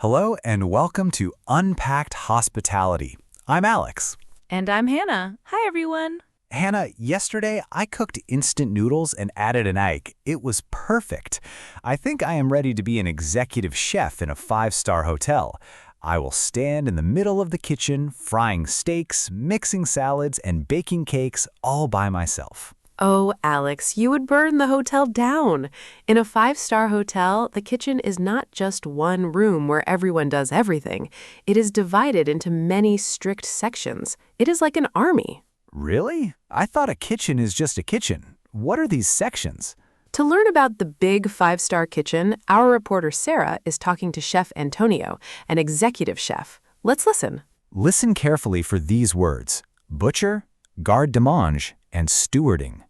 Hello and welcome to Unpacked Hospitality. I'm Alex. And I'm Hannah. Hi, everyone. Hannah, yesterday I cooked instant noodles and added an egg. It was perfect. I think I am ready to be an executive chef in a five-star hotel. I will stand in the middle of the kitchen, frying steaks, mixing salads, and baking cakes all by myself. Oh, Alex, you would burn the hotel down. In a five-star hotel, the kitchen is not just one room where everyone does everything. It is divided into many strict sections. It is like an army. Really? I thought a kitchen is just a kitchen. What are these sections? To learn about the big five-star kitchen, our reporter Sarah is talking to Chef Antonio, an executive chef. Let's listen. Listen carefully for these words: butcher, garde manger, and stewarding.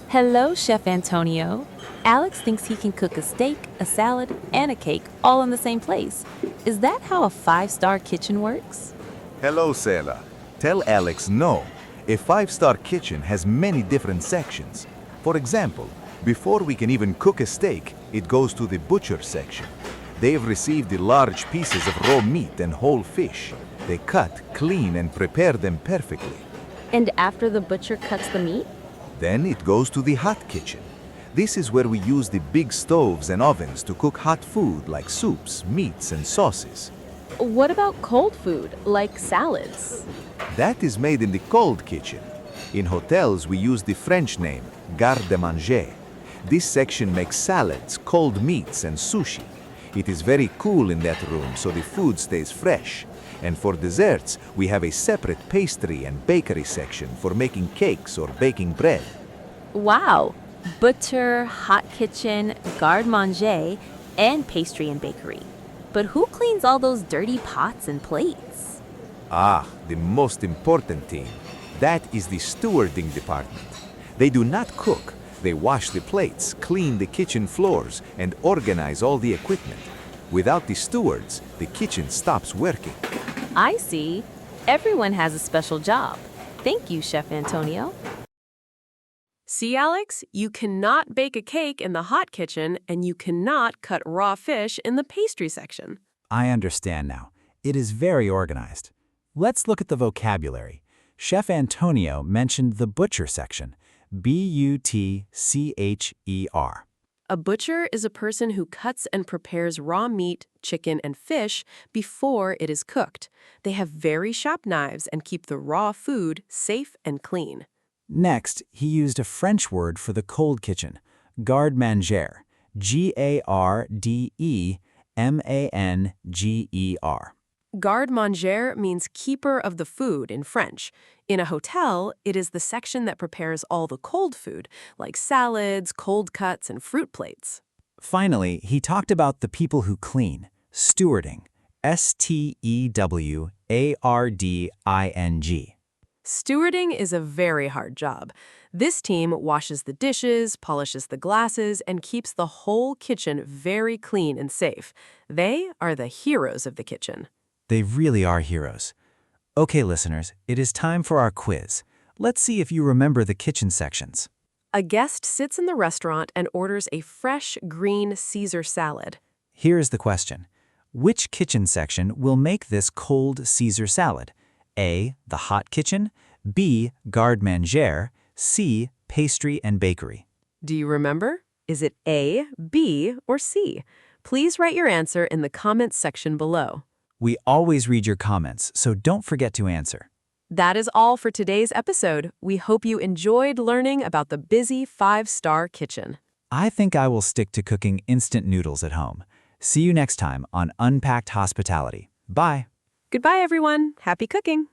Hello, Chef Antonio. Alex thinks he can cook a steak, a salad, and a cake all in the same place. Is that how a five-star kitchen works? Hello, Sarah. Tell Alex no. A five-star kitchen has many different sections. For example, before we can even cook a steak, it goes to the butcher section. They've received the large pieces of raw meat and whole fish. They cut, clean, and prepare them perfectly. And after the butcher cuts the meat? Then it goes to the hot kitchen. This is where we use the big stoves and ovens to cook hot food like soups, meats, and sauces. What about cold food, like salads? That is made in the cold kitchen. In hotels, we use the French name, Garde Manger. This section makes salads, cold meats, and sushi. It is very cool in that room, so the food stays fresh. And for desserts, we have a separate pastry and bakery section for making cakes or baking bread. Wow! Butcher, hot kitchen, garde manger, and pastry and bakery. But who cleans all those dirty pots and plates? Ah, the most important team. That is the stewarding department. They do not cook. They wash the plates, clean the kitchen floors, and organize all the equipment. Without the stewards, the kitchen stops working. I see. Everyone has a special job. Thank you, Chef Antonio. See, Alex? You cannot bake a cake in the hot kitchen, and you cannot cut raw fish in the pastry section. I understand now. It is very organized. Let's look at the vocabulary. Chef Antonio mentioned the butcher section, B-U-T-C-H-E-R. A butcher is a person who cuts and prepares raw meat, chicken, and fish before it is cooked. They have very sharp knives and keep the raw food safe and clean. Next, he used a French word for the cold kitchen, garde manger, G-A-R-D-E-M-A-N-G-E-R. Garde manger means keeper of the food in French. In a hotel, it is the section that prepares all the cold food, like salads, cold cuts, and fruit plates. Finally, he talked about the people who clean, stewarding, S-T-E-W-A-R-D-I-N-G. Stewarding is a very hard job. This team washes the dishes, polishes the glasses, and keeps the whole kitchen very clean and safe. They are the heroes of the kitchen. They really are heroes. Okay, listeners, it is time for our quiz. Let's see if you remember the kitchen sections. A guest sits in the restaurant and orders a fresh green Caesar salad. Here is the question. Which kitchen section will make this cold Caesar salad? A, the hot kitchen, B, garde manger, C, pastry and bakery. Do you remember? Is it A, B, or C? Please write your answer in the comments section below. We always read your comments, so don't forget to answer. That is all for today's episode. We hope you enjoyed learning about the busy five-star kitchen. I think I will stick to cooking instant noodles at home. See you next time on Unpacked Hospitality. Bye. Goodbye, everyone. Happy cooking.